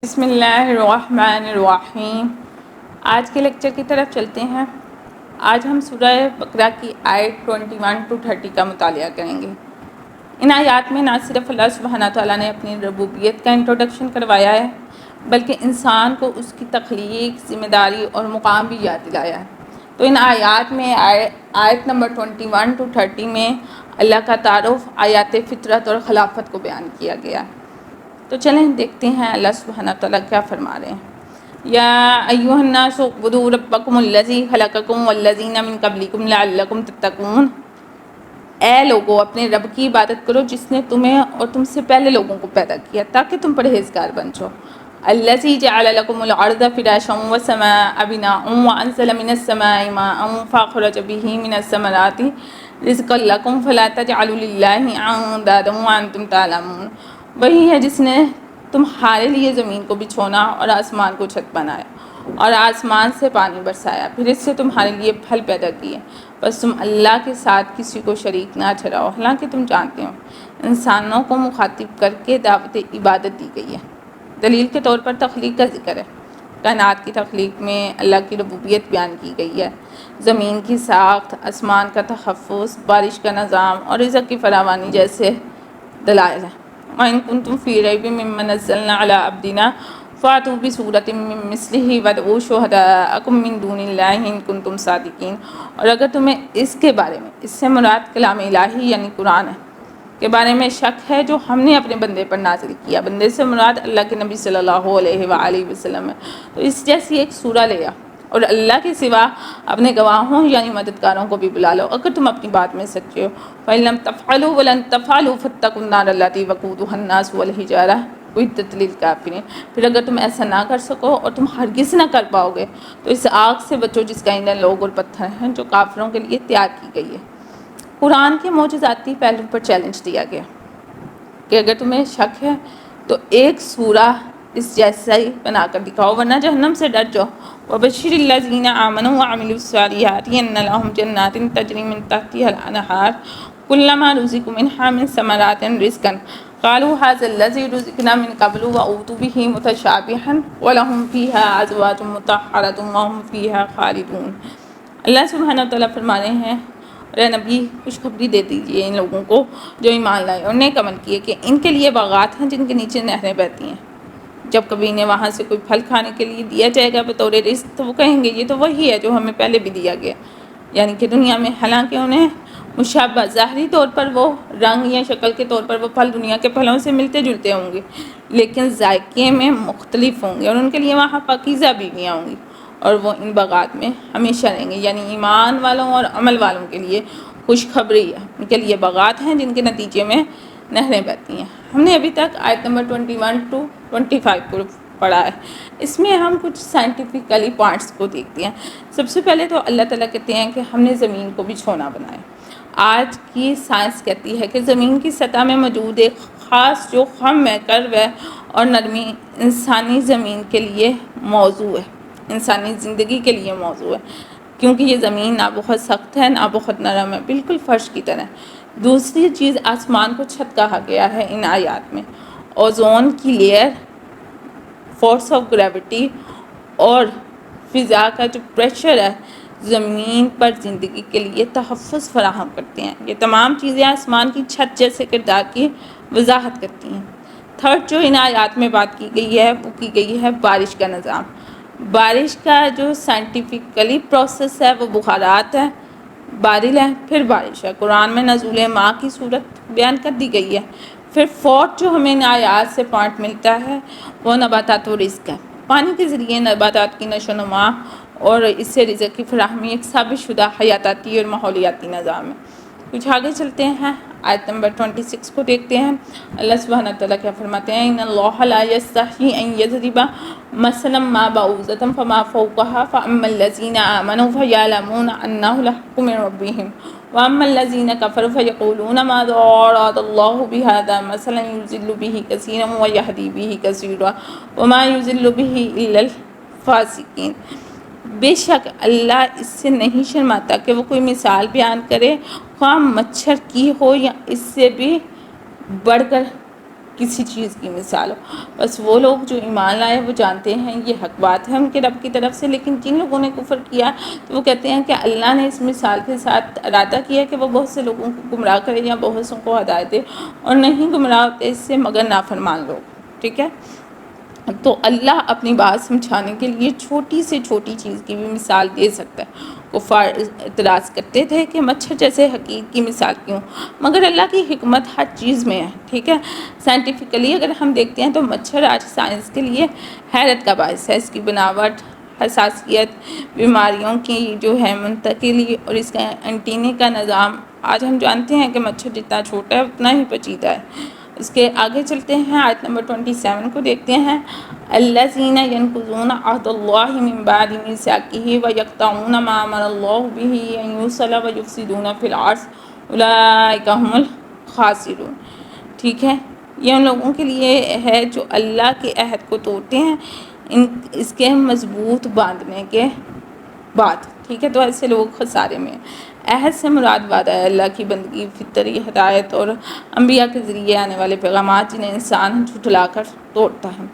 بسم اللہ الرحمن الرحیم۔ آج کے لیکچر کی طرف چلتے ہیں۔ آج ہم سورہ بقرہ کی آیت 21 to 30 کا مطالعہ کریں گے۔ ان آیات میں نہ صرف اللہ سبحانہ تعالیٰ نے اپنی ربوبیت کا انٹروڈکشن کروایا ہے، بلکہ انسان کو اس کی تخلیق، ذمہ داری اور مقام بھی یاد دلایا ہے۔ تو ان آیات میں آیت نمبر 21 to 30 میں اللہ کا تعارف، آیات فطرت اور خلافت کو بیان کیا گیا ہے۔ تو چلیں دیکھتے ہیں اللہ سبحانہ تعالیٰ کیا فرما رہے ہیں۔ یا ایھا الناس اعبدوا ربکم الذی خلقکم والذین من قبلکم لعلکم تتقون۔ اے لوگو، اپنے رب کی عبادت کرو جس نے تمہیں اور تم سے پہلے لوگوں کو پیدا کیا تاکہ تم پرہیزگار بن جاؤ۔ الذی جعل لکم الارض فراشا والسماء بناء وانزل من السماء ماء فاخرج به من الثمرات رزقا لکم فلا تجعلوا للہ اندادا وانتم تعلمون۔ وہی ہے جس نے تمہارے لیے زمین کو بچھونا اور آسمان کو چھت بنایا اور آسمان سے پانی برسایا، پھر اس سے تمہارے لیے پھل پیدا کیے، بس تم اللہ کے ساتھ کسی کو شریک نہ ٹھہراؤ، حالانکہ تم جانتے ہو انسانوں کو مخاطب کر کے دعوت عبادت دی گئی ہے۔ دلیل کے طور پر تخلیق کا ذکر ہے۔ کائنات کی تخلیق میں اللہ کی ربوبیت بیان کی گئی ہے۔ زمین کی ساخت، آسمان کا تحفظ، بارش کا نظام اور رزق کی فراوانی جیسے دلائل ہیں۔ وَإِن كُنتُمْ فِي رَيْبٍ مِّمَّا نَزَّلْنَا عَلَىٰ عَبْدِنَا فَأْتُوا بِسُورَةٍ مِّن مِّثْلِهِ وَادْعُوا شُهَدَاءَكُم مِّن دُونِ اللَّهِ إِن كُنتُمْ صَادِقِينَ۔ اور اگر تمہیں اس کے بارے میں، اس سے مراد کلام الہی یعنی قرآن ہے، کے بارے میں شک ہے جو ہم نے اپنے بندے پر نازل کیا، بندے سے مراد اللہ کے نبی صلی اللہ علیہ وآلہ وسلم ہے، تو اس جیسی ایک سورہ لے آ اور اللہ کے سوا اپنے گواہوں یعنی مددگاروں کو بھی بلا لو اگر تم اپنی بات میں سچے ہو۔ فَإِن لَّمْ تَفْعَلُوا وَلَن تَفْعَلُوا فَاتَّقُوا النَّارَ الَّتِي وَقُودُهَا النَّاسُ وَالْحِجَارَةُ أُعِدَّتْ لِلْكَافِرِينَ۔ پھر اگر تم ایسا نہ کر سکو اور تم ہرگز نہ کر پاؤ گے تو اس آگ سے بچو جس کا ایندھن لوگ اور پتھر ہیں، جو کافروں کے لیے تیار کی گئی ہے۔ قرآن کے معجزاتی پہلو پر چیلنج دیا گیا کہ اگر تمہیں شک ہے تو ایک سورہ اس جیسا ہی بنا کر دکھاؤ ورنہ جہنم سے ڈر جاؤ۔ وَبَشِّرِ الَّذِينَ آمَنُوا وَعَمِلُوا الصَّالِحَاتِ أَنَّ لَهُمْ جَنَّاتٍ تَجْرِي مِن تَحْتِهَا الْأَنْهَارُ كُلَّمَا رُزِقُوا مِنْهَا مِن ثَمَرَاتٍ رِزْقًا قَالُوا هَٰذَا الَّذِي رُزِقْنَا مِن قَبْلُ وَأُوتُوا بِهِ مُتَشَابِهًا وَلَهُمْ فِيهَا أَزْوَاجٌ مُّطَهَّرَةٌ وَهُمْ فِيهَا خَالِدُونَ۔ اللہ سبحانہ وتعالیٰ فرما رہے ہیں، اے نبی خوشخبری دے دیجیے ان لوگوں کو جو ایمان لائے اور نیک عمل کیے کہ ان کے لیے باغات ہیں جن کے نیچے نہریں بہتی ہیں۔ جب کبھی انہیں وہاں سے کوئی پھل کھانے کے لیے دیا جائے گا بطور رزق تو وہ کہیں گے یہ تو وہی ہے جو ہمیں پہلے بھی دیا گیا، یعنی کہ دنیا میں، حالانکہ انہیں مشابہ ظاہری طور پر وہ رنگ یا شکل کے طور پر وہ پھل دنیا کے پھلوں سے ملتے جلتے ہوں گے، لیکن ذائقے میں مختلف ہوں گے اور ان کے لیے وہاں پاکیزہ بیویاں ہوں گی اور وہ ان باغات میں ہمیشہ رہیں گے۔ یعنی ایمان والوں اور عمل والوں کے لیے خوشخبری ہے، ان کے لیے باغات ہیں جن کے نتیجے میں نہریں بہتی ہیں۔ ہم نے ابھی تک آیت نمبر 21 to 25 کو پڑھا ہے۔ اس میں ہم کچھ سائنٹیفکلی پوائنٹس کو دیکھتے ہیں۔ سب سے پہلے تو اللہ تعالیٰ کہتے ہیں کہ ہم نے زمین کو بچھونا بنایا۔ آج کی سائنس کہتی ہے کہ زمین کی سطح میں موجود ایک خاص جو خم ہے، کرو ہے اور نرمی انسانی زمین کے لیے موضوع ہے، انسانی زندگی کے لیے موضوع ہے، کیونکہ یہ زمین نہ بہت سخت ہے نہ بہت نرم ہے، بالکل فرش کی طرح۔ دوسری چیز، آسمان کو چھت کہا گیا ہے ان آیات میں۔ اوزون کی لیئر، فورس آف گریوٹی اور فضا کا جو پریشر ہے زمین پر زندگی کے لیے تحفظ فراہم کرتے ہیں۔ یہ تمام چیزیں آسمان کی چھت جیسے کردار کی وضاحت کرتی ہیں۔ تھرڈ جو ان آیات میں بات کی گئی ہے وہ کی گئی ہے بارش کا نظام۔ بارش کا جو سائنٹیفکلی پروسیس ہے وہ بخارات ہے، بادل ہے، پھر بارش ہے۔ قرآن میں نزول ماء کی صورت بیان کر دی گئی ہے۔ پھر فورتھ جو ہمیں ان آیات سے پوائنٹ ملتا ہے وہ نباتات و رزق ہے۔ پانی کے ذریعے نباتات کی نشو و نما اور اس سے رزق کی فراہمی ایک ثابت شدہ حیاتاتی اور ماحولیاتی نظام ہے۔ کچھ آگے چلتے ہیں، آیت نمبر 26 کو دیکھتے ہیں۔ اللہ سبحانہ تعالیٰ کیا فرماتے ہیں؟ ان اللہ لا یستحیی ان یضرب مثلا ما بعوضۃ فما فوقها فاما الذین آمنوا فیعلمون انہ الحق من ربہم واما الذین کفروا فیقولون ماذا اراد اللہ بہذا مثلا یضل بہ کثیرا ویہدی بہ کثیرا وما یضل بہ الا الفاسقین۔ بے شک اللہ اس سے نہیں شرماتا کہ وہ کوئی مثال بیان کرے، خواہ مچھر کی ہو یا اس سے بھی بڑھ کر کسی چیز کی مثال ہو۔ بس وہ لوگ جو ایمان لائے وہ جانتے ہیں یہ حق بات ہے ان کے رب کی طرف سے، لیکن جن لوگوں نے کفر کیا تو وہ کہتے ہیں کہ اللہ نے اس مثال کے ساتھ ارادہ کیا کہ وہ بہت سے لوگوں کو گمراہ کرے یا بہت سے کو ہدایت دے، اور نہیں گمراہ ہوتے اس سے مگر نافرمان لوگ، ٹھیک ہے۔ تو اللہ اپنی بات سمجھانے کے لیے چھوٹی سے چھوٹی چیز کی بھی مثال دے سکتا ہے۔ کفار اعتراض کرتے تھے کہ مچھر جیسے حقیق کی مثال کیوں، مگر اللہ کی حکمت ہر چیز میں ہے، ٹھیک ہے۔ سائنٹیفکلی اگر ہم دیکھتے ہیں تو مچھر آج سائنس کے لیے حیرت کا باعث ہے۔ اس کی بناوٹ، حساسیت، بیماریوں کی جو ہے منتقلی اور اس کا اینٹینے کا نظام، آج ہم جانتے ہیں کہ مچھر جتنا چھوٹا ہے اتنا ہی پیچیدہ ہے۔ اس کے آگے چلتے ہیں، آیت نمبر 27 کو دیکھتے ہیں۔ الذین ینقضون عہد اللہ من بعد میثاقہ ویقطعون ما امر اللہ بہ ان یوصل ویفسدون فی الارض اولئک ھم الخاسرون، ٹھیک ہے۔ یہ ان لوگوں کے لیے ہے جو اللہ کے عہد کو توڑتے ہیں اس کے مضبوط باندھنے کے بعد، ٹھیک ہے۔ تو ایسے لوگ خسارے میں ہیں۔ عہد سے مراد وعدہ ہے اللہ کی بندگی، فطری ہدایت اور انبیاء کے ذریعے آنے والے پیغامات جنہیں انسان جھٹلا کر توڑتا ہے۔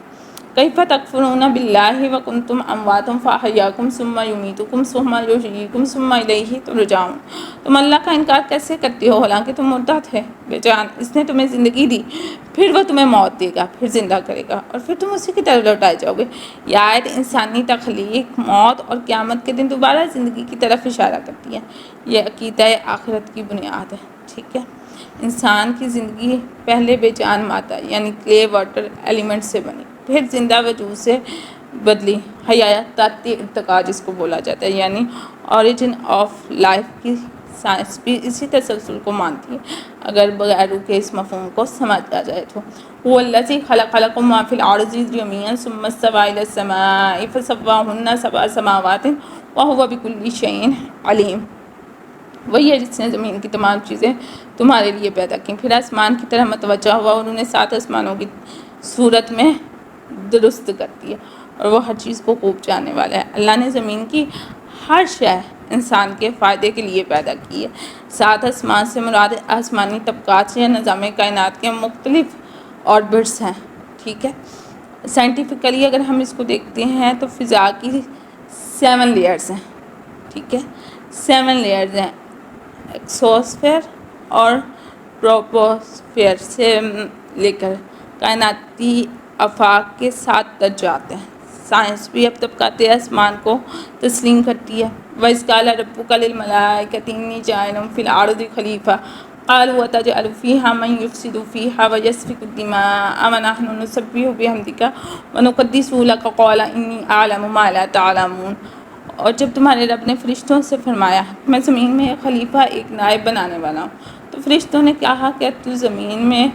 کیف تکفرون باللہ وکنتم امواتا فاحیاکم ثم یمیتکم ثم یحییکم ثم الیہ ترجعون، تم اللہ کا انکار کیسے کرتے ہو حالانکہ تم مردہ تھے بے جان، اس نے تمہیں زندگی دی، پھر وہ تمہیں موت دے گا، پھر زندہ کرے گا اور پھر تم اسی کی طرف لوٹائے جاؤ گے۔ یہ آیت انسانی تخلیق، موت اور قیامت کے دن دوبارہ زندگی کی طرف اشارہ کرتی ہے۔ یہ عقیدہ آخرت کی بنیاد ہے، ٹھیک ہے۔ انسان کی زندگی پہلے بے جان مادہ یعنی کلے واٹر ایلیمنٹ سے بنی، پھر زندہ وجود سے بدلی، حیاتاتی ارتقاء جس کو بولا جاتا ہے، یعنی اوریجن آف لائف کی سائنس بھی اسی تسلسل کو مانتی ہے اگر بغیر روح کے اس مفہوم کو سمجھا جائے تو۔ هو الذی خلق لکم ما فی الارض جمیعا ثم استوی الی السماء فسواہن سبع سماوات وہو بکل شیء علیم، وہی ہے جس نے زمین کی تمام چیزیں تمہارے لیے پیدا کی، پھر آسمان کی طرح متوجہ ہوا اور انہیں 7 آسمانوں کی صورت میں درست کر دیا، اور وہ ہر چیز کو خوب جاننے والا ہے۔ اللہ نے زمین کی ہر شے انسان کے فائدے کے لیے پیدا کی ہے۔ 7 آسمان سے مراد آسمانی طبقات یا نظام کائنات کے مختلف آربٹس ہیں، ٹھیک ہے۔ سائنٹیفکلی اگر ہم اس کو دیکھتے ہیں تو فضا کی 7 لیئرز ہیں، ٹھیک ہے۔ 7 لیئرز ہیں، ایکسوسفیئر اور ٹروپوسفیئر سے لے کر کائناتی آفاق کے 7 درجات ہیں۔ سائنس بھی اب طبقات آسمان کو تسلیم کرتی ہے۔ وَإِذْ قَالَ رَبُّكَ لِلْمَلَائِكَةِ إِنِّي جَاعِلٌ فِي الْأَرْضِ خَلِيفَةً قَالُوا أَتَجْعَلُ فِيهَا مَن يُفْسِدُ فِيهَا وَيَسْفِكُ الدِّمَاءَ وَنَحْنُ نُسَبِّحُ بِحَمْدِكَ وَنُقَدِّسُ لَكَ قَالَ إِنِّي أَعْلَمُ مَا لَا تَعْلَمُونَ۔ اور جب تمہارے رب نے فرشتوں سے فرمایا میں زمین میں ایک خلیفہ، ایک نائب بنانے والا ہوں، تو فرشتوں نے کہا کہ تو زمین میں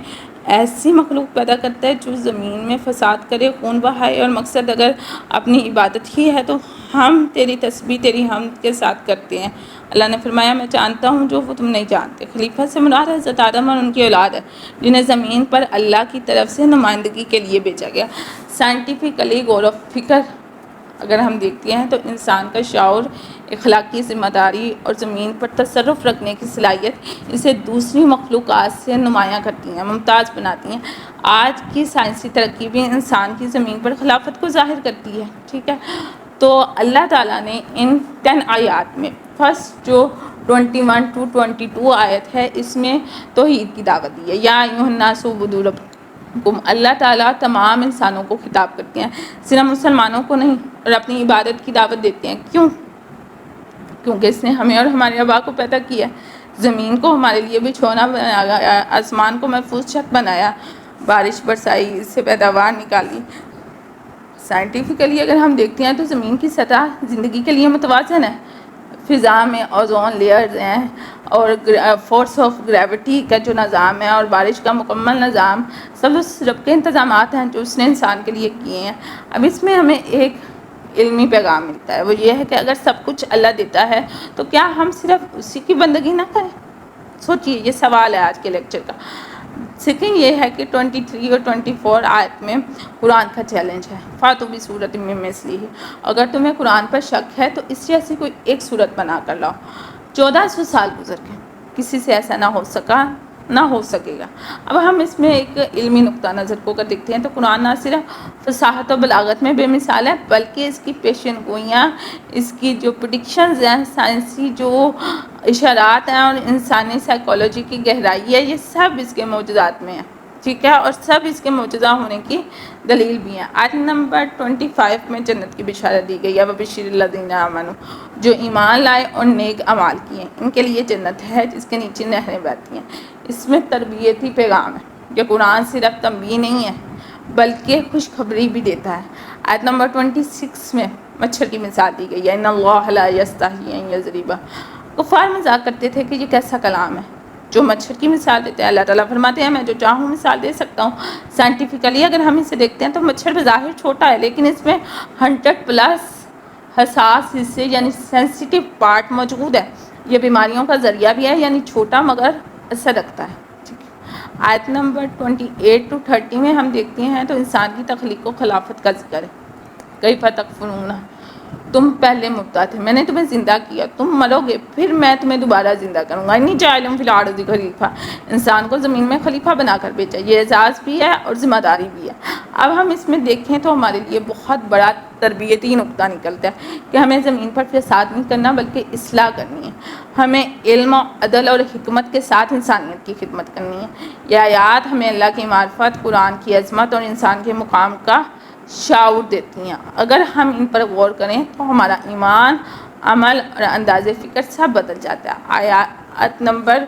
ایسی مخلوق پیدا کرتا ہے جو زمین میں فساد کرے، خون بہائے، اور مقصد اگر اپنی عبادت ہی ہے تو ہم تیری تسبیح تیری حمد کے ساتھ کرتے ہیں۔ اللہ نے فرمایا میں جانتا ہوں جو وہ تم نہیں جانتے۔ خلیفہ سے مراد حضرت آدم اور ان کی اولاد ہے جنہیں زمین پر اللہ کی طرف سے نمائندگی کے لیے بھیجا گیا۔ سائنٹیفکلی غور و فکر اگر ہم دیکھتے ہیں تو انسان کا شعور، اخلاقی ذمہ داری اور زمین پر تصرف رکھنے کی صلاحیت اسے دوسری مخلوقات سے نمایاں کرتی ہیں، ممتاز بناتی ہیں۔ آج کی سائنسی ترقی بھی انسان کی زمین پر خلافت کو ظاہر کرتی ہے، ٹھیک ہے۔ تو اللہ تعالیٰ نے ان 10 آیات میں فرسٹ جو 21 to 22 آیت ہے اس میں توحید کی دعوت دی ہے۔ یا ایھا الناس اعبدوا ربکم، اللہ تعالیٰ تمام انسانوں کو خطاب کرتے ہیں، صرف مسلمانوں کو نہیں، اور اپنی عبادت کی دعوت دیتے ہیں۔ کیوں؟ کیونکہ اس نے ہمیں اور ہمارے آبا کو پیدا کیا، زمین کو ہمارے لیے بچھونا بنایا، آسمان کو محفوظ چھت بنایا، بارش برسائی، اس سے پیداوار نکالی۔ سائنٹیفکلی اگر ہم دیکھتے ہیں تو زمین کی سطح زندگی کے لیے متوازن ہے۔ فضا میں اوزون لیئرز ہیں اور فورس آف گریوٹی کا جو نظام ہے اور بارش کا مکمل نظام، سب اس رب کے انتظامات ہیں جو اس نے انسان کے لیے کیے ہیں۔ اب اس میں ہمیں ایک علمی پیغام ملتا ہے، وہ یہ ہے کہ اگر سب کچھ اللہ دیتا ہے تو کیا ہم صرف اسی کی بندگی نہ کریں؟ سوچئے، یہ سوال ہے آج کے لیکچر کا۔ سیکنڈ یہ ہے کہ 23 اور 24 آیت میں قرآن کا چیلنج ہے، فاتوا بسورۃ من مثلہ، اگر تمہیں قرآن پر شک ہے تو اس جیسی کوئی ایک صورت بنا کر لاؤ۔ 1400 سال گزر گئے، کسی سے ایسا نہ ہو سکا، نہ ہو سکے گا۔ اب ہم اس میں ایک علمی نقطہ نظر کو کر دیکھتے ہیں تو قرآن نہ صرف فصاحت و بلاغت میں بے مثال ہے بلکہ اس کی پیشن گوئیاں، اس کی جو پریڈکشنز ہیں، سائنسی جو اشارات ہیں اور انسانی سائیکالوجی کی گہرائی ہے، یہ سب اس کے معجزات میں ہیں، ٹھیک ہے، اور سب اس کے معجزہ ہونے کی دلیل بھی ہیں۔ آیت نمبر 25 میں جنت کی بشارت دی گئی ہے، وَبَشِّرِ الَّذِينَ آمَنُوا، جو ایمان لائے اور نیک اعمال کیے ان کے لیے جنت ہے جس کے نیچے نہریں بہتی ہیں۔ اس میں تربیتی پیغام ہے کہ قرآن صرف تنبیہ نہیں ہے بلکہ خوشخبری بھی دیتا ہے۔ آیت نمبر 26 میں مچھر کی مثال دی گئی ہے، اِنَّ اللَّهَ لَا يَسْتَحْيِي أَن يَضْرِبَ۔ کفار مذاق کرتے تھے کہ یہ کیسا کلام ہے جو مچھر کی مثال دیتے ہیں۔ اللہ تعالیٰ فرماتے ہیں میں جو چاہوں مثال دے سکتا ہوں۔ سائنٹیفکلی اگر ہم اسے دیکھتے ہیں تو مچھر بظاہر چھوٹا ہے لیکن اس میں 100+ حساس حصے یعنی سینسیٹیو پارٹ موجود ہے۔ یہ بیماریوں کا ذریعہ بھی ہے، یعنی چھوٹا مگر اثر رکھتا ہے۔ آیت نمبر 28-30 میں ہم دیکھتے ہیں تو انسان کی تخلیق و خلافت کا ذکر ہے۔ کیف تکفرون، تم پہلے مردہ تھے، میں نے تمہیں زندہ کیا، تم مرو گے پھر میں تمہیں دوبارہ زندہ کروں گا۔ انی جاعل فی الارض خلیفہ، انسان کو زمین میں خلیفہ بنا کر بھیجا، یہ اعزاز بھی ہے اور ذمہ داری بھی ہے۔ اب ہم اس میں دیکھیں تو ہمارے لیے بہت بڑا تربیتی نقطہ نکلتا ہے کہ ہمیں زمین پر فساد نہیں کرنا بلکہ اصلاح کرنی ہے۔ ہمیں علم و عدل اور حکمت کے ساتھ انسانیت کی خدمت کرنی ہے۔ یہ آیات ہمیں اللہ کی معرفت، قرآن کی عظمت اور انسان کے مقام کا شعور دیتی ہیں۔ اگر ہم ان پر غور کریں تو ہمارا ایمان، عمل اور انداز فکر سب بدل جاتا ہے۔ آیات نمبر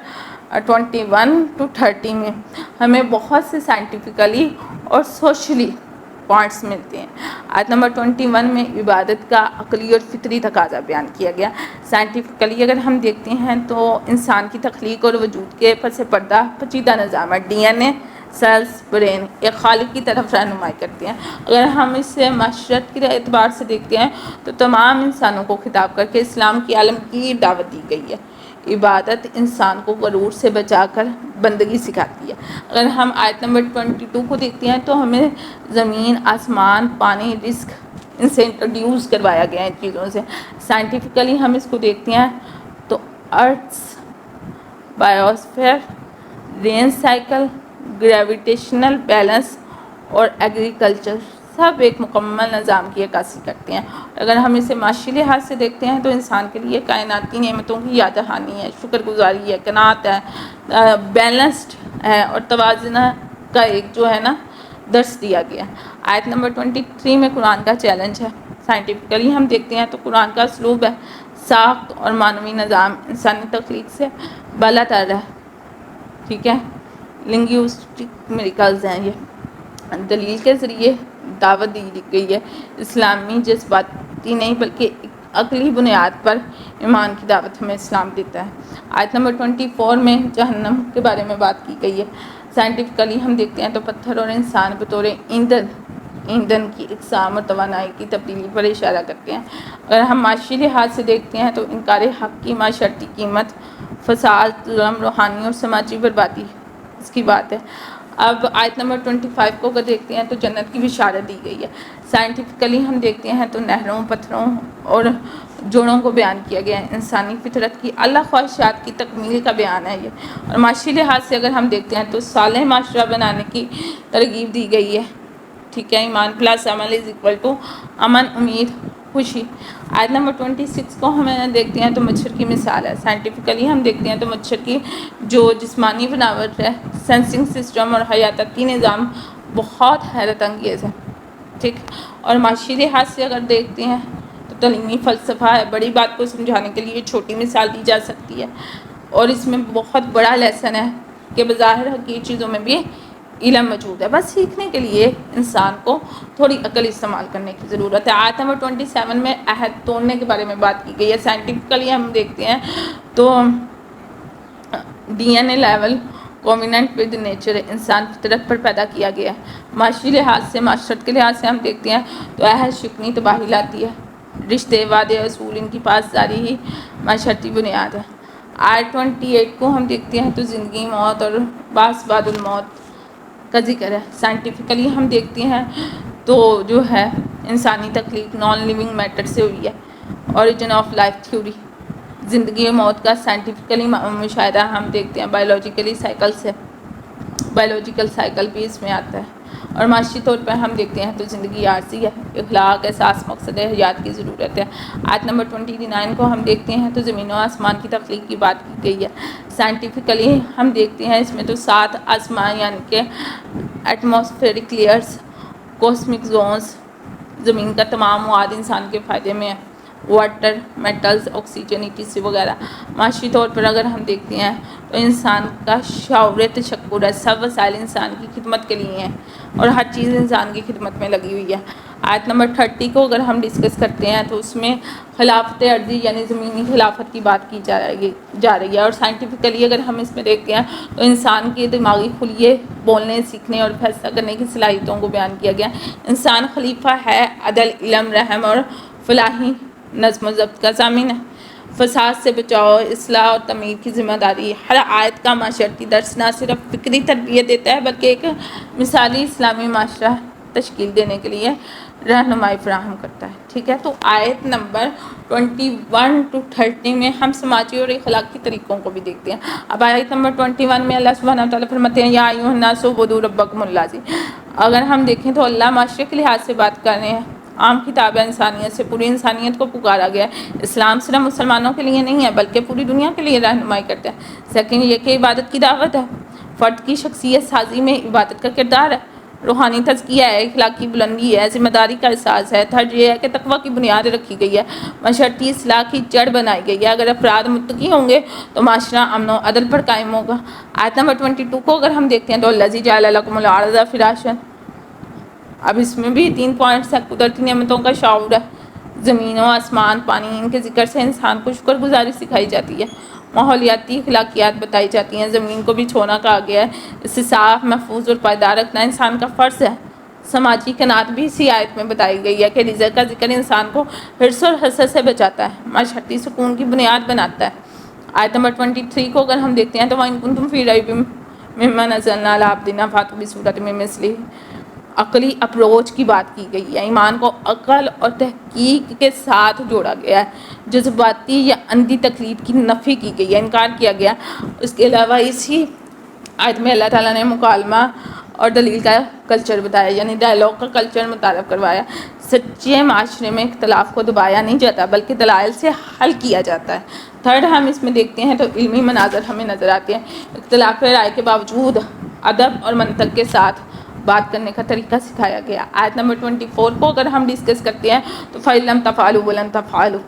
21-30 میں ہمیں بہت سے سائنٹیفکلی اور سوشلی پوائنٹس ملتے ہیں۔ آیت نمبر 21 میں عبادت کا عقلی اور فطری تقاضا بیان کیا گیا۔ سائنٹیفکلی اگر ہم دیکھتے ہیں تو انسان کی تخلیق اور وجود کے پس پردہ پیچیدہ نظام ہے۔ ڈی این اے، سیلز، برین ایک خالق کی طرف رہنمائی کرتے ہیں۔ اگر ہم اسے معاشرت کے اعتبار سے دیکھتے ہیں تو تمام انسانوں کو خطاب کر کے اسلام کی عالمگیر دعوت دی گئی ہے۔ عبادت انسان کو غرور سے بچا کر بندگی سکھاتی ہے۔ اگر ہم آیت نمبر 22 کو دیکھتے ہیں تو ہمیں زمین، آسمان، پانی، رزق ان سے انٹروڈیوس کروایا گیا ہے ان چیزوں سے۔ سائنٹیفکلی ہم اس کو دیکھتے ہیں تو ارتھس بایوسفیر، رین سائیکل، گریویٹیشنل بیلنس اور ایگریکلچر سب ایک مکمل نظام کی عکاسی کرتے ہیں۔ اگر ہم اسے معاشی لحاظ سے دیکھتے ہیں تو انسان کے لیے کائناتی نعمتوں کی یاد دہانی ہے، شکر گزاری ہے، قناعت ہے، بیلنسڈ ہے اور توازن کا ایک جو ہے نا درس دیا گیا۔ آیت نمبر 23 میں قرآن کا چیلنج ہے۔ سائنٹیفکلی ہم دیکھتے ہیں تو قرآن کا اسلوب ہے، ساخت اور معنوی نظام انسانی تخلیق سے بالا تر ہے، ٹھیک ہے۔ لنگوسٹک میریکلز ہیں، یہ دلیل کے ذریعے دعوت دی گئی ہے۔ اسلامی جذباتی نہیں بلکہ عقلی بنیاد پر ایمان کی دعوت ہمیں اسلام دیتا ہے۔ آیت نمبر 24 میں جہنم کے بارے میں بات کی گئی ہے۔ سائنٹیفکلی ہم دیکھتے ہیں تو پتھر اور انسان بطور ایندھن کی اقسام اور توانائی کی تبدیلی پر اشارہ کرتے ہیں۔ اگر ہم معاشی لحاظ سے دیکھتے ہیں تو انکار حق کی معاشرتی قیمت، فساد، ظلم، روحانی اور سماجی بربادی اس کی بات ہے۔ اب آیت نمبر 25 کو اگر دیکھتے ہیں تو جنت کی بشارت دی گئی ہے۔ سائنٹیفکلی ہم دیکھتے ہیں تو نہروں، پتھروں اور جوڑوں کو بیان کیا گیا ہے۔ انسانی فطرت کی اعلیٰ خواہشات کی تکمیل کا بیان ہے یہ۔ اور معاشی لحاظ سے اگر ہم دیکھتے ہیں تو صالح معاشرہ بنانے کی ترغیب دی گئی ہے، ٹھیک ہے۔ ایمان پلس عمل از اکول ٹو امن، امید، خوشی۔ آیت نمبر 26 کو ہم دیکھتے ہیں تو مچھر کی مثال ہے۔ سائنٹیفکلی ہم دیکھتے ہیں تو مچھر کی جو جسمانی بناوٹ ہے، سینسنگ سسٹم اور حیاتیاتی نظام بہت حیرت انگیز ہے، ٹھیک۔ اور معاشی لحاظ سے اگر دیکھتے ہیں تو تعلیمی فلسفہ ہے۔ بڑی بات کو سمجھانے کے لیے چھوٹی مثال دی جا سکتی ہے اور اس میں بہت بڑا لیسن ہے کہ بظاہر حقیقی چیزوں میں بھی علم موجود ہے، بس سیکھنے کے لیے انسان کو تھوڑی عقل استعمال کرنے کی ضرورت ہے۔ آیت نمبر 27 میں عہد توڑنے کے بارے میں بات کی گئی ہے۔ سائنٹیفکلی ہم دیکھتے ہیں تو D N A level covenant with nature, انسان فطرت پر پیدا کیا گیا ہے۔ معاشی لحاظ سے، معاشرت کے لحاظ سے ہم دیکھتے ہیں تو عہد شکنی تباہی لاتی ہے۔ رشتے، وعدے، اصول، ان کی پاسداری ہی معاشرتی بنیاد ہے۔ آیت 28 کو ہم دیکھتے ہیں تو زندگی، موت اور بعث بعد الموت کا ذکر ہے۔ سائنٹیفکلی ہم دیکھتے ہیں تو جو ہے انسانی تخلیق نان لیونگ میٹر سے ہوئی ہے۔ اوریجن آف لائف تھیوری، زندگی اور موت کا سائنٹیفکلی مشاہدہ ہم دیکھتے ہیں، بایولوجیکل سائیکل بھی اس میں آتا ہے، اور معاشی طور پر ہم دیکھتے ہیں تو زندگی عارضی ہے، اخلاق، احساس، مقصد حیات کی ضرورت ہے۔ آیت نمبر 29 کو ہم دیکھتے ہیں تو زمین و آسمان کی تخلیق کی بات کی گئی ہے۔ سائنٹیفکلی ہم دیکھتے ہیں اس میں تو 7 آسمان یعنی کہ ایٹماسفیرک لیئرز، کوسمک زونز، زمین کا تمام مواد انسان کے فائدے میں ہے، واٹر، میٹلز، آکسیجن، ETC وغیرہ۔ معاشی طور پر اگر ہم دیکھتے ہیں تو انسان کا شعور تشکر ہے، سب وسائل انسان کی خدمت کے لیے ہیں اور ہر چیز انسان کی خدمت میں لگی ہوئی ہے۔ آیت نمبر 30 کو اگر ہم ڈسکس کرتے ہیں تو اس میں خلافت ارضی یعنی زمینی خلافت کی بات کی جا رہی ہے، اور سائنٹیفکلی اگر ہم اس میں دیکھتے ہیں تو انسان کے دماغی خلیے، بولنے، سیکھنے اور فیصلہ کرنے کی صلاحیتوں کو بیان کیا گیا۔ انسان خلیفہ ہے، عدل، علم، رحم اور فلاحی نظم و ضبط کا ضامن ہے، فساد سے بچاؤ، اصلاح اور تعمیر کی ذمہ داری۔ ہر آیت کا معاشرتی درس نہ صرف فکری تربیت دیتا ہے بلکہ ایک مثالی اسلامی معاشرہ تشکیل دینے کے لیے رہنمائی فراہم کرتا ہے۔ ٹھیک ہے، تو آیت نمبر 21 to 30 میں ہم سماجی اور اخلاقی طریقوں کو بھی دیکھتے ہیں۔ اب آیت نمبر 21 میں اللہ سبحانہ وتعالیٰ فرماتے ہیں یا ایھا الناس اعبدوا ربکم الذی۔ اگر ہم دیکھیں تو اللہ معاشرے کے لحاظ سے بات کر رہے ہیں، عام خطاب انسانیت سے پوری انسانیت کو پکارا گیا ہے۔ اسلام صرف مسلمانوں کے لیے نہیں ہے بلکہ پوری دنیا کے لیے رہنمائی کرتا ہے۔ سیکنڈ یہ کہ عبادت کی دعوت ہے، فرد کی شخصیت سازی میں عبادت کا کردار ہے، روحانی تزکیہ ہے، اخلاقی بلندی ہے، ذمہ داری کا احساس ہے۔ تھرڈ یہ ہے کہ تقویٰ کی بنیاد رکھی گئی ہے، معاشرتی اصلاح کی جڑ بنائی گئی ہے۔ اگر افراد متقی ہوں گے تو معاشرہ امن و عدل پر قائم ہوگا۔ آیت نمبر 22 کو اگر ہم دیکھتے ہیں تو الذی جعل لکم الارض فراشا، اب اس میں بھی 3 پوائنٹس ہیں۔ قدرتی نعمتوں کا شعور ہے، زمین و آسمان، پانی، ان کے ذکر سے انسان کو شکر گزاری سکھائی جاتی ہے۔ ماحولیاتی اخلاقیات بتائی جاتی ہیں، زمین کو بھی چھونا کہا گیا ہے، اسے صاف، محفوظ اور پائیدار رکھنا انسان کا فرض ہے۔ سماجی قناعت بھی اسی آیت میں بتائی گئی ہے کہ رزق کا ذکر انسان کو حرص اور حسد سے بچاتا ہے، معاشرتی سکون کی بنیاد بناتا ہے۔ آیت نمبر 23 کو اگر ہم دیکھتے ہیں تو وَإِن كُنتُمْ فِي رَيْبٍ مِّمَّا نَزَّلْنَا عَلَىٰ عَبْدِنَا فَأْتُوا بِسُورَةٍ مِّن مِّثْلِهِ۔ عقلی اپروچ کی بات کی گئی ہے، ایمان کو عقل اور تحقیق کے ساتھ جوڑا گیا ہے، جذباتی یا اندھی تقلید کی نفی کی گئی ہے، انکار کیا گیا۔ اس کے علاوہ اسی آیت میں اللہ تعالیٰ نے مکالمہ اور دلیل کا کلچر بتایا، یعنی ڈائلاگ کا کلچر متعارف کروایا۔ سچے معاشرے میں اختلاف کو دبایا نہیں جاتا بلکہ دلائل سے حل کیا جاتا ہے۔ تھرڈ ہم اس میں دیکھتے ہیں تو علمی مناظر ہمیں نظر آتے ہیں، اختلاف رائے کے باوجود ادب اور منطق کے ساتھ بات کرنے کا طریقہ سکھایا گیا۔ آیت نمبر 24 کو اگر ہم ڈسکس کرتے ہیں تو فَإِن لَّمْ تَفْعَلُوا وَلَن تَفْعَلُوا،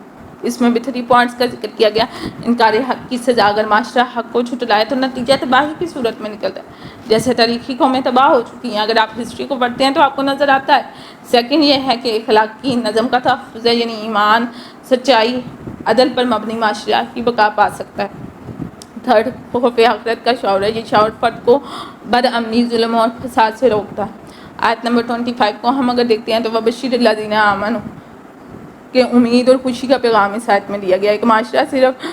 اس میں بھی 3 پوائنٹس کا ذکر کیا گیا۔ انکار حق کی سزا، اگر معاشرہ حق کو جھٹلائے تو نتیجہ تباہی کی صورت میں نکلتا ہے، جیسے تاریخی قومیں تباہ ہو چکی ہیں، اگر آپ ہسٹری کو پڑھتے ہیں تو آپ کو نظر آتا ہے۔ سیکنڈ یہ ہے کہ اخلاقی نظم کا تحفظ ہے، یعنی ایمان، سچائی، عدل پر مبنی معاشرہ کی بقا پا سکتا ہے۔ تھرڈ خوف آخرت کا شعور ہے، یہ شعور فرد کو بد امنی، ظلم اور فساد سے روکتا ہے۔ آیت نمبر 25 کو ہم اگر دیکھتے ہیں تو وَبَشِّرِ الَّذِينَ آمَنُوا، کہ امید اور خوشی کا پیغام اس آیت میں دیا گیا ہے کہ معاشرہ صرف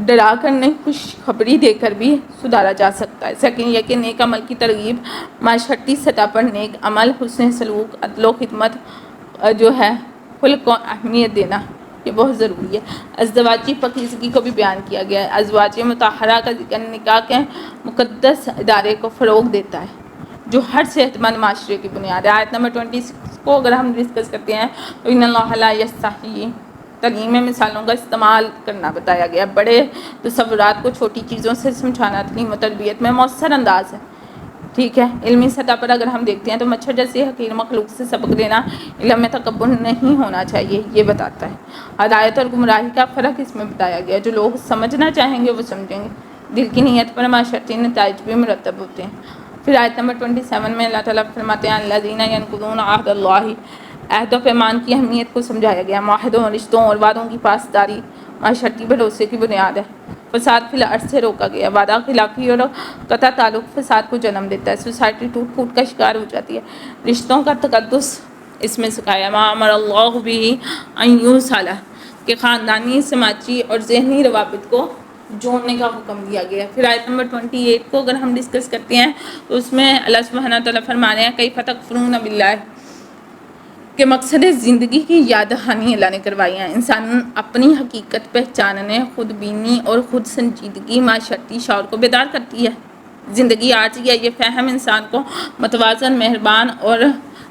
ڈرا کر نہیں، خوشخبری دے کر بھی سدھارا جا سکتا ہے۔ سیکنڈ یہ کہ نیک عمل کی ترغیب، معاشرتی سطح پر نیک عمل، حسن سلوک، عدل و خدمت جو ہے، خلق کو اہمیت دینا، یہ بہت ضروری ہے۔ ازدواجی پاکیزگی کو بھی بیان کیا گیا ہے، ازواج مطہرہ کا ذکر نکاح کے مقدس ادارے کو فروغ دیتا ہے جو ہر صحت مند معاشرے کی بنیاد ہے۔ آیت نمبر 26 کو اگر ہم ڈسکس کرتے ہیں تو ان اللہ لا یستحیی، تعلیم میں مثالوں کا استعمال کرنا بتایا گیا، بڑے تصورات کو چھوٹی چیزوں سے سمجھانا تعلیم و تربیت میں مؤثر انداز ہے۔ ٹھیک ہے، علمی سطح پر اگر ہم دیکھتے ہیں تو مچھر جیسی حقیر مخلوق سے سبق دینا علم میں تکبر نہیں ہونا چاہیے، یہ بتاتا ہے۔ ہدایت اور گمراہی کا فرق اس میں بتایا گیا، جو لوگ سمجھنا چاہیں گے وہ سمجھیں گے، دل کی نیت پر معاشرتی نتائج بھی مرتب ہوتے ہیں۔ پھر آیت نمبر 27 میں اللہ تعالیٰ فرماتے ہیں الذین ینقضون عہد اللہ، عہد و پیمان کی اہمیت کو سمجھایا گیا۔ معاہدوں، رشتوں اور وعدوں کی پاسداری معاشرتی بھروسے کی بنیاد ہے۔ فساد فی الارض سے روکا گیا، وعدہ خلافی اور قطع تعلق فساد کو جنم دیتا ہے، سوسائٹی ٹوٹ پھوٹ کا شکار ہو جاتی ہے۔ رشتوں کا تقدس اس میں سکھایا، ما امر اللہ بہ ان یوصل، کہ خاندانی، سماجی اور ذہنی روابط کو جوڑنے کا حکم دیا گیا۔ پھر آیت نمبر 28 کو اگر ہم ڈسکس کرتے ہیں تو اس میں اللہ سبحانہ تعالیٰ فرما رہے ہیں کیف تکفرون باللہ، کہ مقصد زندگی کی یاد دہانی اللہ نے کروائی ہیں۔ انسان اپنی حقیقت پہچاننے، خود بینی اور خود سنجیدگی معاشرتی شعور کو بیدار کرتی ہے۔ زندگی عارضی ہے، یہ فہم انسان کو متوازن، مہربان اور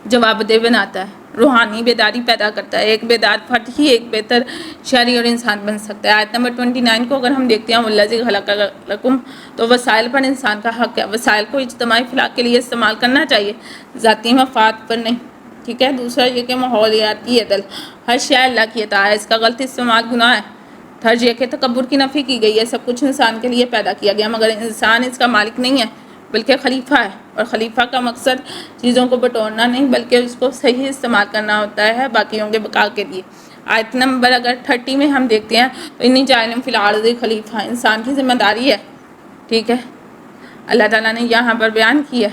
جواب دہ بناتا ہے، روحانی بیداری پیدا کرتا ہے۔ ایک بیدار فرد ہی ایک بہتر شہری اور انسان بن سکتا ہے۔ آیت نمبر 29 کو اگر ہم دیکھتے ہیں والذی خلق لکم، تو وسائل پر انسان کا حق ہے۔ وسائل کو اجتماعی فلاح کے لیے استعمال کرنا چاہیے، ذاتی مفاد پر نہیں، ٹھیک ہے۔ دوسرا یہ کہ ماحولیاتی عدل، ہر شے اللہ کی عطا ہے، اس کا غلط استعمال گناہ ہے۔ تھرڈ یہ کہ تکبر کی نفی کی گئی ہے، سب کچھ انسان کے لیے پیدا کیا گیا مگر انسان اس کا مالک نہیں ہے بلکہ خلیفہ ہے، اور خلیفہ کا مقصد چیزوں کو بٹورنا نہیں بلکہ اس کو صحیح استعمال کرنا ہوتا ہے باقیوں کے بقا کے لیے۔ آیت نمبر اگر 30 میں ہم دیکھتے ہیں تو انی جاعل فی الارض خلیفہ، انسان کی ذمہ داری ہے، ٹھیک ہے۔ اللہ تعالیٰ نے یہاں پر بیان کیا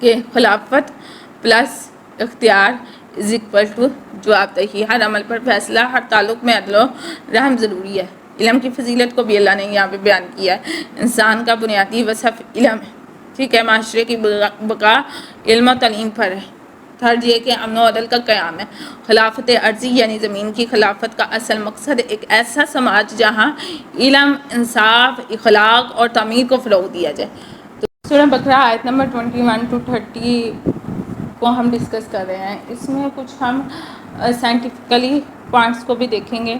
کہ خلافت پلس اختیار از اکول ٹو جواب دہی، ہر عمل پر فیصلہ، ہر تعلق میں عدل و رحم ضروری ہے۔ علم کی فضیلت کو بھی اللہ نے یہاں پہ بیان کیا ہے، انسان کا بنیادی وصف علم ہے، ٹھیک ہے۔ معاشرے کی بقا علم و تعلیم پر ہے۔ تھرڈ یہ کہ امن و عدل کا قیام ہے۔ خلافت ارضی یعنی زمین کی خلافت کا اصل مقصد ایک ایسا سماج جہاں علم، انصاف، اخلاق اور تعمیر کو فروغ دیا جائے۔ تو سورہ بقرہ آیت نمبر 21 to 30 کو ہم ڈسکس کر رہے ہیں۔ اس میں کچھ ہم سائنٹیفکلی پوائنٹس کو بھی دیکھیں گے،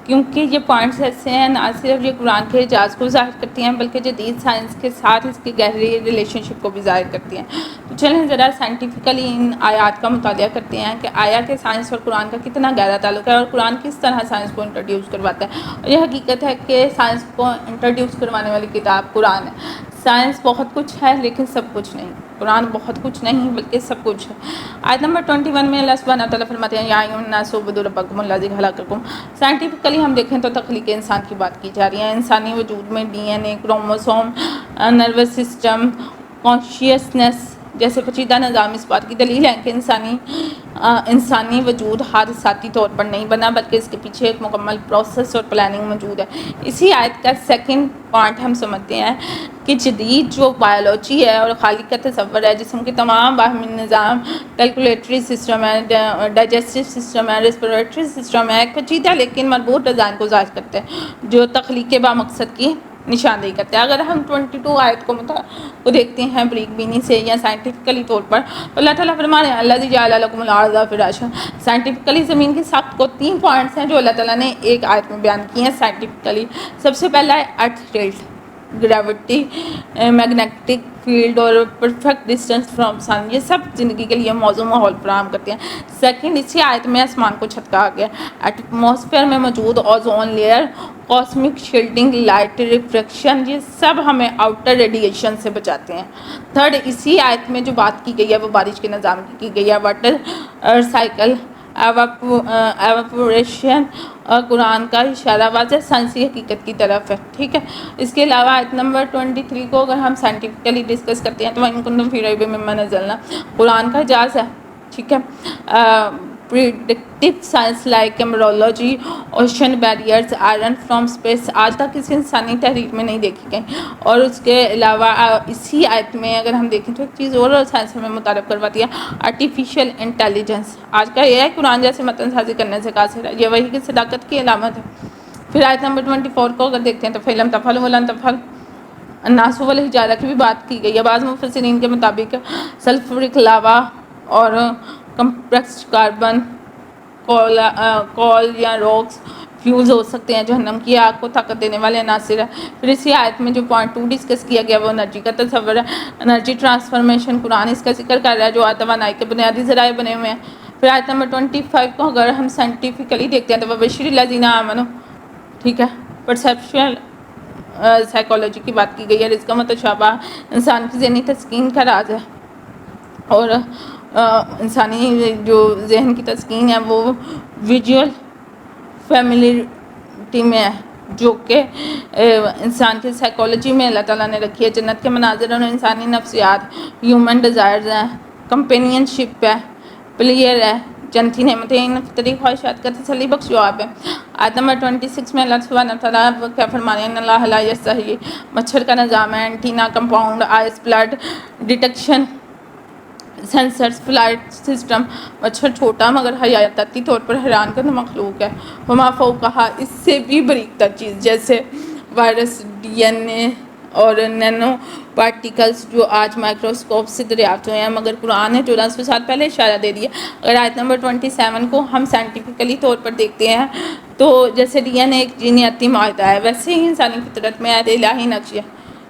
کیونکہ یہ پوائنٹس ایسے ہیں نہ صرف یہ قرآن کے اعجاز کو ظاہر کرتی ہیں بلکہ جدید سائنس کے ساتھ اس کی گہری ریلیشن شپ کو بھی ظاہر کرتی ہیں۔ تو چلیں ذرا سائنٹیفکلی ان آیات کا مطالعہ کرتے ہیں کہ آیا کہ سائنس اور قرآن کا کتنا گہرا تعلق ہے اور قرآن کس طرح سائنس کو انٹروڈیوس کرواتا ہے۔ اور یہ حقیقت ہے کہ سائنس کو انٹروڈیوس کروانے والی کتاب قرآن ہے۔ سائنس بہت کچھ ہے لیکن سب کچھ نہیں، قرآن بہت کچھ نہیں بلکہ سب کچھ ہے۔ آیت نمبر 21 میں اللہ سبحانہ وتعالیٰ فرماتے ہیں یا ایھا الناس اعبدوا ربکم الذی خلقکم۔ سائنٹیفکلی ہم دیکھیں تو تخلیق انسان کی بات کی جا رہی ہے۔ انسانی وجود میں ڈی این اے، کروموسوم، نروس سسٹم، کانشیسنس جیسے پیچیدہ نظام اس بات کی دلیل ہے کہ انسانی وجود حادثاتی طور پر نہیں بنا بلکہ اس کے پیچھے ایک مکمل پروسیس اور پلاننگ موجود ہے۔ اسی آیت کا سیکنڈ پوائنٹ ہم سمجھتے ہیں کہ جدید جو بایولوجی ہے اور خالق کا تصور ہے، جسم کے تمام باہمی نظام، کیلکولیٹری سسٹم ہے، ڈائجسٹو سسٹم ہے، ریسپیریٹری سسٹم ہے، ایک پیچیدہ لیکن مربوط ڈیزائن کو ظاہر کرتے ہیں جو تخلیق با مقصد کی نشاندہی کرتے ہیں۔ اگر ہم 22 آیت کو دیکھتے ہیں بریک بینی سے یا سائنٹیفکلی طور پر، تو اللہ تعالیٰ فرما رہے ہیں الذی جعل لکم الارض فراشا۔ سائنٹیفکلی زمین کی ساخت کو 3 پوائنٹس ہیں جو اللہ تعالیٰ نے ایک آیت میں بیان کی ہیں سائنٹیفکلی۔ سب سے پہلا ہے ارتھ ٹلٹ، گریوٹی، میگنیٹک فیلڈ اور پرفیکٹ ڈسٹینس فرام سن، یہ سب زندگی کے لیے موزوں ماحول فراہم کرتے ہیں۔ سیکنڈ، اسی آیت میں آسمان کو چھت کہا گیا، ایٹماسفیئر میں موجود ozone layer, cosmic shielding, light refraction, یہ سب ہمیں آؤٹر ریڈیشن سے بچاتے ہیں۔ تھرڈ، اسی آیت میں جو بات کی گئی ہے وہ بارش کے نظام کی گئی ہے، واٹر سائیکل، ایواپوریشن، قرآن کا اشارہ واضح سائنسی حقیقت کی طرف ہے، ٹھیک ہے۔ اس کے علاوہ آیت نمبر 23 کو اگر ہم سائنٹیفکلی ڈسکس کرتے ہیں تو وَإِن كُنتُمْ فِي رَيْبٍ مِّمَّا نَزَّلْنَا، قرآن کا اعجاز ہے، ٹھیک ہے۔ پریڈکٹیو سائنس لائک کیمرولوجی، ocean barriers, iron from space آج تک کسی انسانی تحریر میں نہیں دیکھی گئی۔ اور اس کے علاوہ اسی آیت میں اگر ہم دیکھیں تو ایک چیز اور سائنس ہمیں متعارف کرواتی ہے، آرٹیفیشیل انٹیلیجنس۔ آج کا یہ ہے قرآن جیسے متن سازی کرنے سے قاصر ہے، یہ وحی کی صداقت کی علامت ہے۔ پھر آیت نمبر 24 کو اگر دیکھتے ہیں تو فَإِن لَمْ تَفْعَلُوا وَلَن تَفْعَلُوا النَّاسُ وَالْحِجَارَةُ کی بھی بات کی گئی ہے۔ بعض مفسرین کے مطابق سلفورک لاوا اور کمپریسڈ کاربن، کول یا راکس فیوز ہو سکتے ہیں، جہنم کی آگ کو طاقت دینے والے عناصر ہیں۔ پھر اسی آیت میں جو پوائنٹ 2 ڈسکس کیا گیا وہ انرجی کا تصور ہے، انرجی ٹرانسفارمیشن، قرآن اس کا ذکر کر رہا ہے جو توانائی کے بنیادی ذرائع بنے ہوئے ہیں۔ پھر آیت نمبر 25 کو اگر ہم سائنٹیفکلی دیکھتے ہیں تو وَبَشِّرِ الَّذِينَ آمَنُوا، ٹھیک ہے۔ پرسیپشل سائیکالوجی کی بات کی گئی ہے، رزق متشابہ انسان کی ذہنی تسکین کا راز ہے، اور انسانی جو ذہن کی تسکین ہے وہ ویژول فیملیٹی میں ہے، جو کہ انسان کی سائیکالوجی میں اللہ تعالیٰ نے رکھی ہے۔ جنت کے مناظر اور انسانی نفسیات، ہیومن ڈیزائرز ہیں، کمپینین شپ ہے، پلیئر ہے، جنتی نعمتیں، فطری خواہشات کا تسلی بخش جواب ہے۔ آیت نمبر 26 میں اللہ سبحانہ وتعالیٰ کیا فرما رہے ہیں، ان اللہ لا یستحیی، مچھر کا نظام ہے، antenna, compound, eyes, blood detection, sensors flight system. مچھر چھوٹا مگر حیاتیاتی طور پر حیران کن مخلوق ہے. وما فوقہا اس سے بھی باریک تر چیز جیسے وائرس, ڈی این اے اور نینو پارٹیکلز جو آج مائکروسکوپ سے دریافت ہوئے ہیں, مگر قرآن نے 1400 سال پہلے اشارہ دے دیا. اگر آیت نمبر 27 کو ہم سائنٹیفکلی طور پر دیکھتے ہیں تو جیسے ڈی این اے ایک جینیاتی معاہدہ ہے, ویسے ہی انسانی فطرت میں الہی نقش ہے.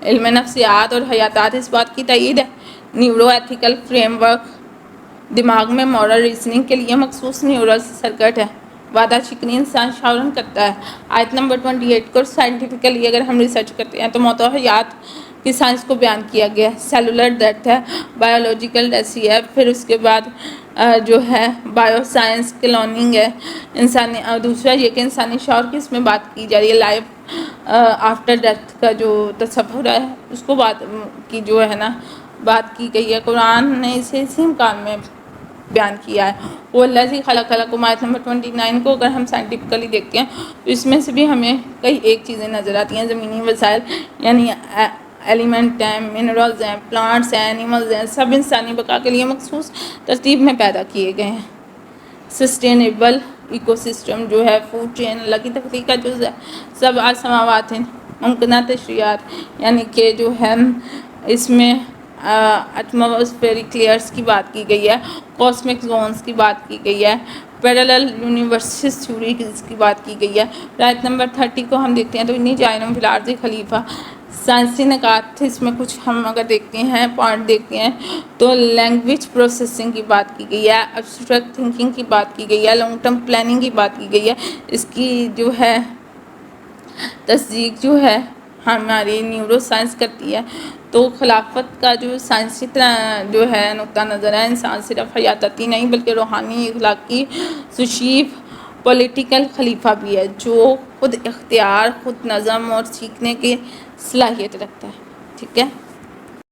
علم نفسیات اور حیاتیات اس بات کی تائید ہے. نیورو ایتھیکل فریم ورک دماغ میں مورل ریزننگ کے لیے مخصوص نیورل سرکٹ ہے. وعدہ شکنی انسان شعورن کرتا ہے. آیت نمبر 28 کو سائنٹیفکلی اگر ہم ریسرچ کرتے ہیں تو موت و حیات کی سائنس کو بیان کیا گیا ہے. سیلولر ڈیتھ ہے, بایولوجیکل ڈیسی ہے, پھر اس کے بعد جو ہے بایو سائنس کلوننگ ہے. انسانی دوسرا یہ کہ انسانی شعور کی اس میں بات کی جا رہی ہے. لائف آفٹر ڈیتھ کا جو تصور ہے اس کو بات کی جو ہے نا بات کی گئی ہے. قرآن نے اسے اسی مقام میں بیان کیا ہے. وہ الذی خلق لکم آیت نمبر 29 کو اگر ہم سائنٹیفکلی دیکھتے ہیں تو اس میں سے بھی ہمیں کئی ایک چیزیں نظر آتی ہیں. زمینی وسائل یعنی ایلیمنٹ ہیں, منرلز ہیں, پلانٹس ہیں, اینیملز ہیں, سب انسانی بقا کے لیے مخصوص ترتیب میں پیدا کیے گئے ہیں. سسٹینیبل ایکو سسٹم جو ہے فوڈ چین اللہ کی تخلیق کا جز ہے. سب سماوات ہیں ممکنہ تشریعات یعنی کہ جو ہے اس میں ایٹماسفیرک لیئرز کی بات کی گئی ہے, کاسمک زونز کی بات کی گئی ہے, پیرالل یونیورسز تھیوری کی بات کی گئی ہے. آیت نمبر 30 کو ہم دیکھتے ہیں تو انی جاعل فی الارض خلیفہ. سائنسی نکات اس میں کچھ ہم اگر دیکھتے ہیں پوائنٹ دیکھتے ہیں تو لینگویج پروسیسنگ کی بات کی گئی ہے, ایبسٹریکٹ تھنکنگ کی بات کی گئی ہے, لانگ ٹرم پلاننگ کی بات کی گئی ہے. اس کی جو ہے تصدیق جو ہے ہماری نیورو سائنس کرتی ہے. تو خلافت کا جو سائنسی جو ہے نقطہ نظر ہے, انسان صرف حیاتیاتی نہیں بلکہ روحانی, اخلاقی, سوشیف, پولیٹیکل خلیفہ بھی ہے جو خود اختیار, خود نظم اور سیکھنے کی صلاحیت رکھتا ہے. ٹھیک ہے.